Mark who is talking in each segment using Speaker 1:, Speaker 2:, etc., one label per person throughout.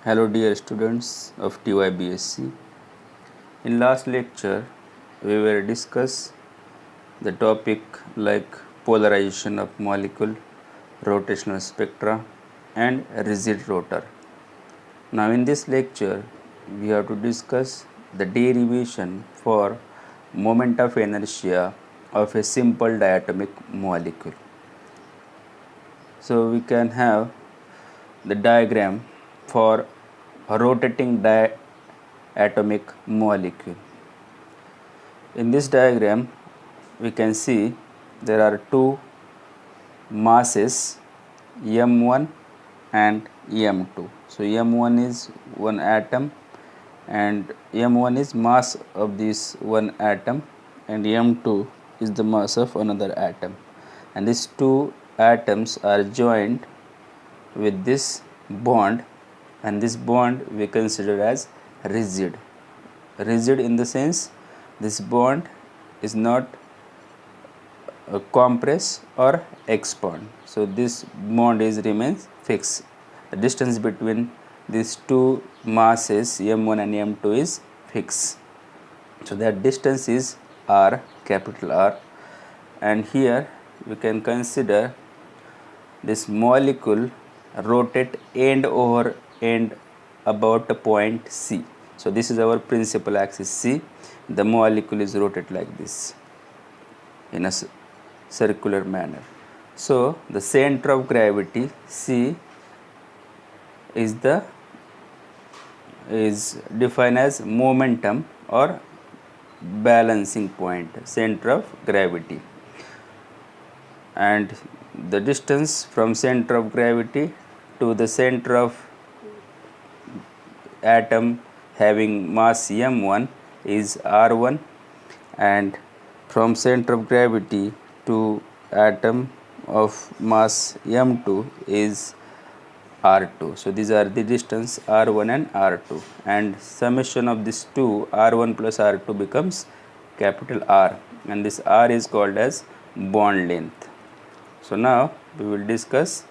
Speaker 1: Hello dear students of TYBSc. In last lecture we were discuss the topic like polarization of molecule, rotational spectra and rigid rotor. Now in this lecture we have to discuss the derivation for moment of inertia of a simple diatomic molecule. So we can have the diagram for a rotating atomic molecule. In this diagram we can see there are two masses m1 and m2. So m1 is one atom and m1 is mass of this one atom and m2 is the mass of another atom, and these two atoms are joined with this bond, and this bond we consider as rigid. Rigid in the sense this bond is not compress or expand. So this bond is remains fixed. The distance between these two masses m1 and m2 is fixed. So that distance is r, capital R, and here we can consider this molecule rotate end over end about a point C. So this is our principal axis C. The molecule is rotated like this in a circular manner. So the center of gravity C is defined as momentum or balancing point, center of gravity, and the distance from center of gravity to the center of atom having mass m1 is r1, and from center of gravity to atom of mass m2 is r2. So these are the distance r1 and r2, and summation of these two, r1 plus r2, becomes capital R, and this R is called as bond length. So now we will discuss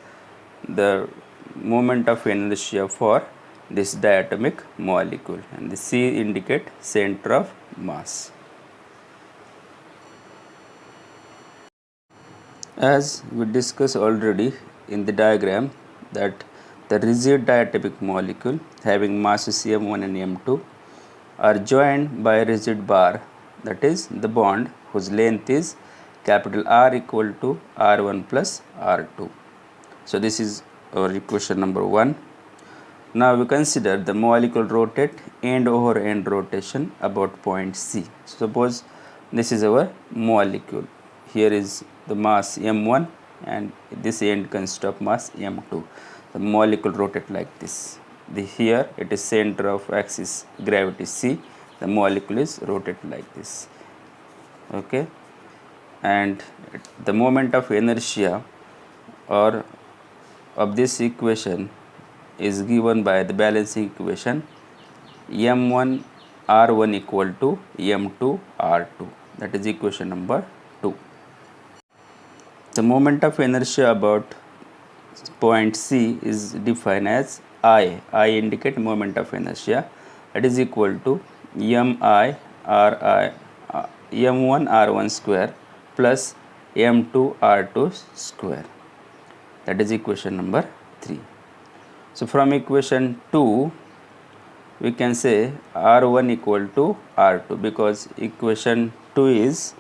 Speaker 1: the moment of inertia for this diatomic molecule, and the C indicate center of mass. As we discussed already in the diagram that the rigid diatomic molecule having masses m1 and m2 are joined by a rigid bar, that is the bond whose length is capital R equal to R1 plus R2. So this is our equation number 1. Now we consider the molecule rotate end over end rotation about point C. Suppose this is our molecule. Here is the mass m1 and this end consists of mass m2. The molecule rotate like this. Here it is center of axis gravity C. The molecule is rotated like this. Okay, and the moment of inertia or of this equation is given by the balancing equation m1 r1 equal to m2 r2. That is equation number 2. The moment of inertia about point C is defined as I. I indicate moment of inertia. That is equal to mi r1 r1 square plus m2 r2 square. That is equation number 3. So from equation 2 we can say r1 equal to r2, because equation 2 is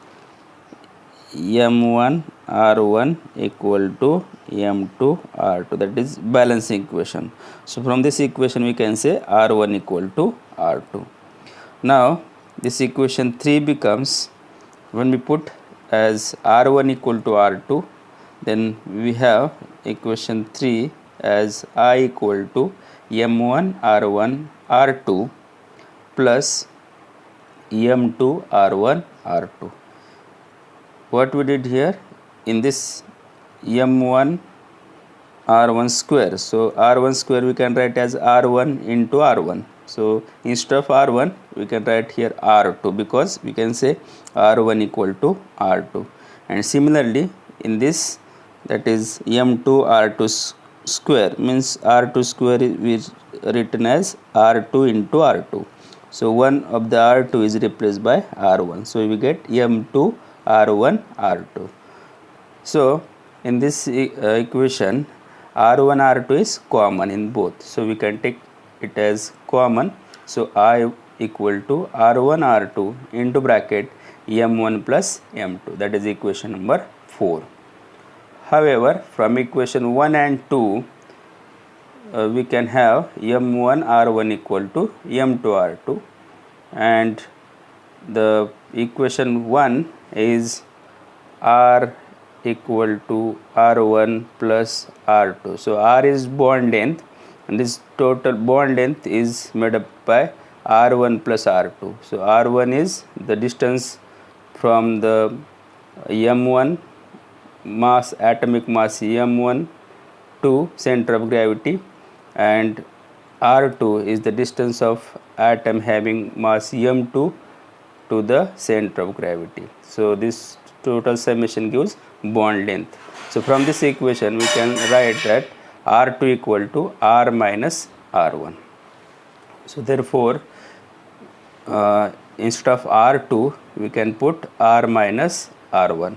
Speaker 1: m1 r1 equal to m2 r2, that is balancing equation. So from this equation we can say r1 equal to r2. Now this equation 3 becomes, when we put as r1 equal to r2, then we have equation 3 as I equal to m1 r1 r2 plus m2 r1 r2. What we did here in this m1 r1 square, so r1 square we can write as r1 into r1. So instead of r1 we can write here r2, because we can say r1 equal to r2. And similarly in this, that is m2 r2 square means r2 square is written as r2 into r2. So 1 of the r2 is replaced by r1. So we get m2 r1 r2. So in this equation r1 r2 is common in both. So we can take it as common. So I equal to r1 r2 into bracket m1 plus m2. That is equation number 4. However, from equation 1 and 2, we can have m1 r1 equal to m2 r2, and the equation 1 is r equal to r1 plus r2. So r is bond length, and this total bond length is made up by r1 plus r2. So r1 is the distance from the m1 mass, atomic mass m1 to center of gravity, and r2 is the distance of atom having mass m2 to the center of gravity. So this total summation gives bond length. So from this equation we can write that r2 equal to r minus r1. So therefore instead of r2 we can put r minus r1.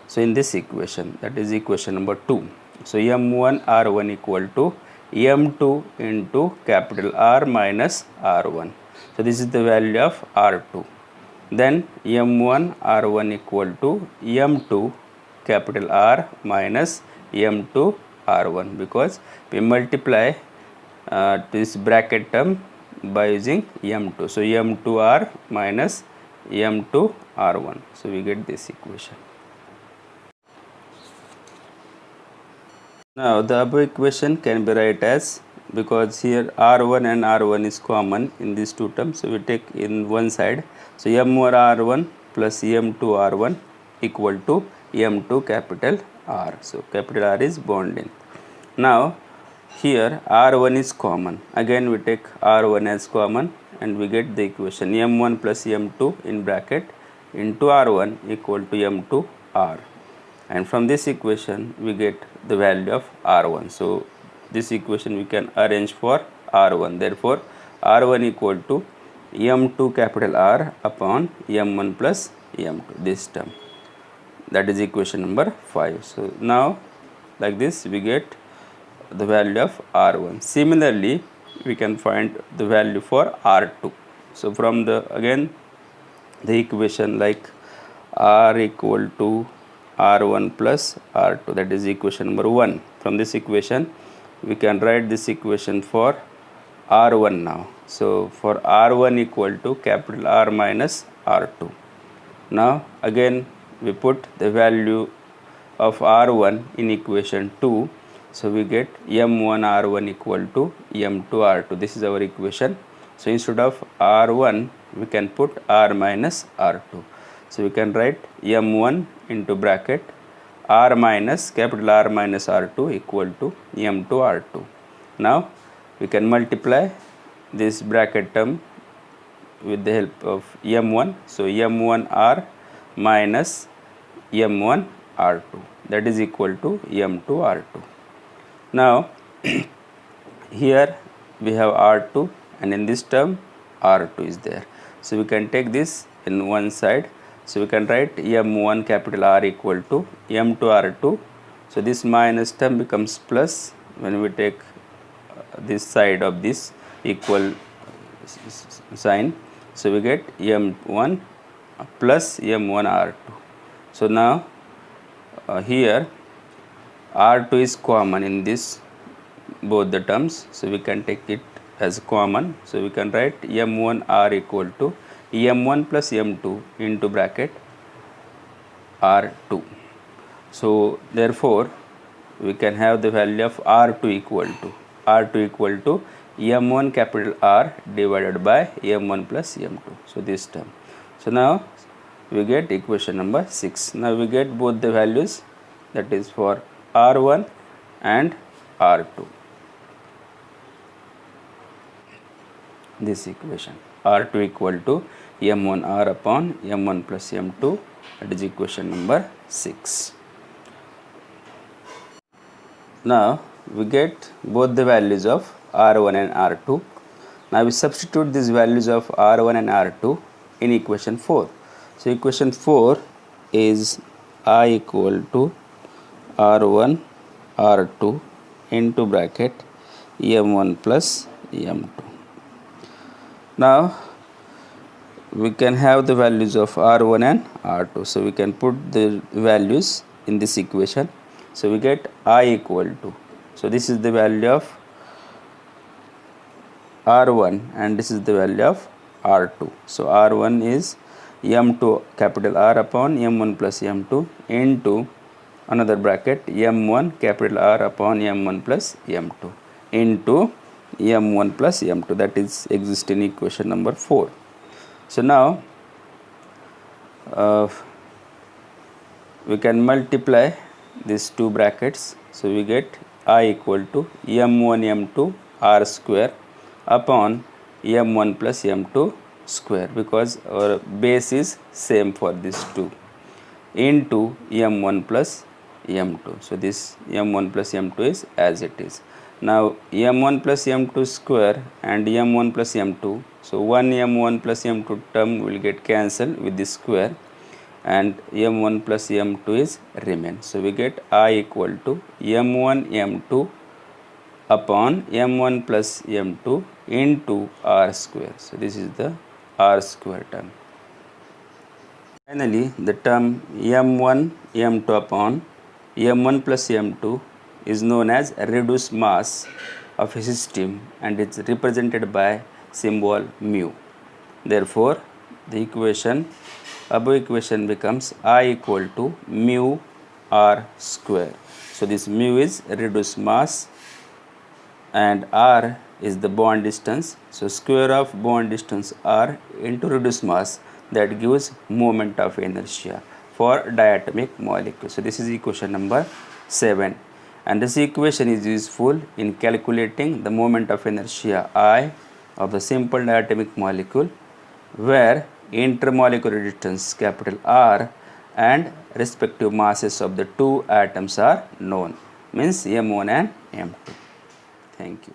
Speaker 1: So in this equation, that is equation number 2. So m1 r1 equal to m2 into capital R minus r1. So this is the value of r2. Then m1 r1 equal to m2 capital R minus m2 r1, because we multiply this bracket term by using m2. So m2r minus m2 r1. So we get this equation. Now the above equation can be write as, because here r1 and r1 is common in these two terms, so we take in one side. So m1 r1 plus m2 r1 equal to m2 capital R. So capital R is bond length. Now here r1 is common. Again we take r1 as common and we get the equation m1 plus m2 in bracket into r1 equal to m2 R. And from this equation we get the value of r1. So this equation we can arrange for r1. Therefore r1 equal to m2 capital R upon m1 plus m2, this term. That is equation number 5. So now like this we get the value of r1. Similarly we can find the value for r2. So from the again the equation like r equal to r1 plus r2, that is equation number 1. From this equation we can write this equation for r1 now. So for r1 equal to capital R minus r2. Now again we put the value of r1 in equation 2. So we get m1 r1 equal to m2 r2. This is our equation. So instead of r1 we can put r minus r2. So we can write m1 into bracket r minus capital R minus r2 equal to m2 r2. Now we can multiply this bracket term with the help of m1. So m1 r minus m1 r2, that is equal to m2 r2. Now here we have r2 and in this term r2 is there. So we can take this in one side. So we can write m1 capital R equal to m2 r2. So this minus term becomes plus when we take this side of this equal sign. So we get m1 plus m1 r2. So now here r2 is common in this both the terms. So we can take it as common. So we can write m1 r equal to m1 plus m2 into bracket r2. So therefore we can have the value of r2 equal to m1 capital R divided by m1 plus m2. So this term. So now we get equation number 6. Now we get both the values, that is for r1 and r2. This equation r2 equal to m1 r upon m1 plus m2, that is equation number 6. Now we get both the values of R1 and R2. Now we substitute these values of R1 and R2 in equation 4. So equation 4 is I equal to R1 R2 into bracket M1 plus M2. Now we can have the values of R1 and R2. So we can put the values in this equation. So we get I equal to, so this is the value of R1 and this is the value of R2. So R1 is M2 capital R upon M1 plus M2 into another bracket M1 capital R upon M1 plus M2 into M1 plus M2, that is exist in equation number 4. So now we can multiply these two brackets. So we get I equal to M1 M2 R square upon M1 plus M2 square, because our base is same for these two, into M1 plus M2. So this M1 plus M2 is as it is. Now M1 plus M2 square and M1 plus M2, so one M1 plus M2 term will get cancelled with this square and M1 plus M2 is remain. So we get I equal to M1 M2 upon M1 plus M2 into R square. So this is the R square term. Finally, the term M1 M2 upon M1 plus M2 is known as reduced mass of a system and it's represented by symbol mu. Therefore, the above equation becomes I equal to mu R square. So this mu is reduced mass and R is the bond distance. So square of bond distance R into reduced mass, that gives moment of inertia for diatomic molecule. So this is equation number 7, and this equation is useful in calculating the moment of inertia I of the simple diatomic molecule, where intermolecular distance capital R and respective masses of the two atoms are known, means M1 and M2. Thank you.